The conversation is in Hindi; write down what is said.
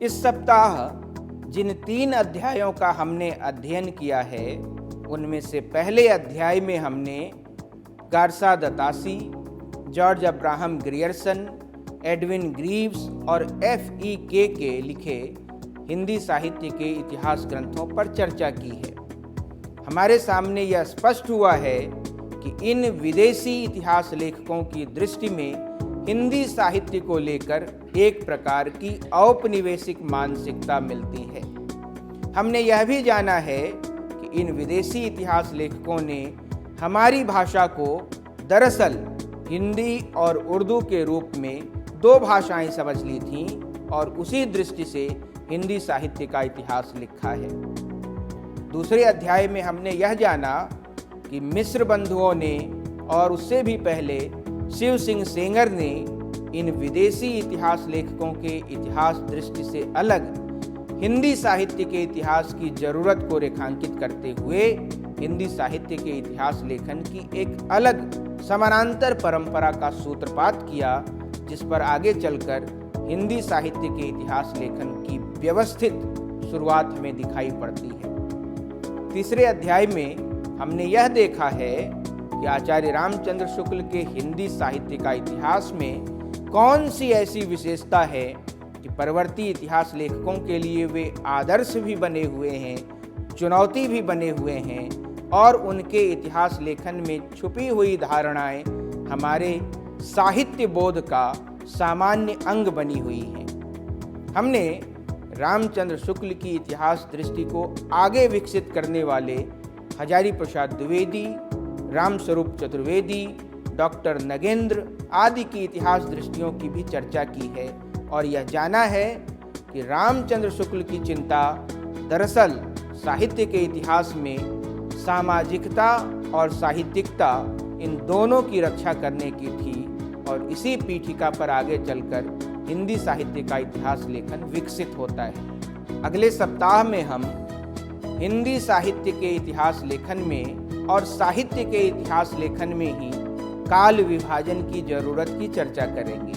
इस सप्ताह जिन 3 अध्यायों का हमने अध्ययन किया है, उनमें से पहले अध्याय में हमने Garcin de Tassy, George Abraham Grierson, Edwin Greaves और F.E.K. के लिखे हिंदी साहित्य के इतिहास ग्रंथों पर चर्चा की है। हमारे सामने यह स्पष्ट हुआ है कि इन विदेशी इतिहास लेखकों की दृष्टि में हिंदी साहित्य को लेकर एक प्रकार की औपनिवेशिक मानसिकता मिलती है। हमने यह भी जाना है कि इन विदेशी इतिहास लेखकों ने हमारी भाषा को दरअसल हिंदी और उर्दू के रूप में 2 भाषाएं समझ ली थीं और उसी दृष्टि से हिंदी साहित्य का इतिहास लिखा है। दूसरे अध्याय में हमने यह जाना कि मिस्र बंधुओं ने और उससे भी पहले शिव सिंह सेंगर ने इन विदेशी इतिहास लेखकों के इतिहास दृष्टि से अलग हिंदी साहित्य के इतिहास की जरूरत को रेखांकित करते हुए हिंदी साहित्य के इतिहास लेखन की एक अलग समानांतर परंपरा का सूत्रपात किया, जिस पर आगे चलकर हिंदी साहित्य के इतिहास लेखन की व्यवस्थित शुरुआत हमें दिखाई पड़ती है। तीसरे अध्याय में हमने यह देखा है कि आचार्य रामचंद्र शुक्ल के हिंदी साहित्य का इतिहास में कौन सी ऐसी विशेषता है कि परवर्ती इतिहास लेखकों के लिए वे आदर्श भी बने हुए हैं, चुनौती भी बने हुए हैं और उनके इतिहास लेखन में छुपी हुई धारणाएं हमारे साहित्य बोध का सामान्य अंग बनी हुई हैं। हमने रामचंद्र शुक्ल की इतिहास दृष्टि को आगे विकसित करने वाले हजारी प्रसाद द्विवेदी, रामस्वरूप चतुर्वेदी, डॉक्टर नगेंद्र आदि की इतिहास दृष्टियों की भी चर्चा की है और यह जाना है कि रामचंद्र शुक्ल की चिंता दरअसल साहित्य के इतिहास में सामाजिकता और साहित्यिकता इन दोनों की रक्षा करने की थी और इसी पीठिका पर आगे चलकर हिंदी साहित्य का इतिहास लेखन विकसित होता है। अगले सप्ताह में हम हिंदी साहित्य के इतिहास लेखन में और साहित्य के इतिहास लेखन में ही काल विभाजन की जरूरत की चर्चा करेंगे।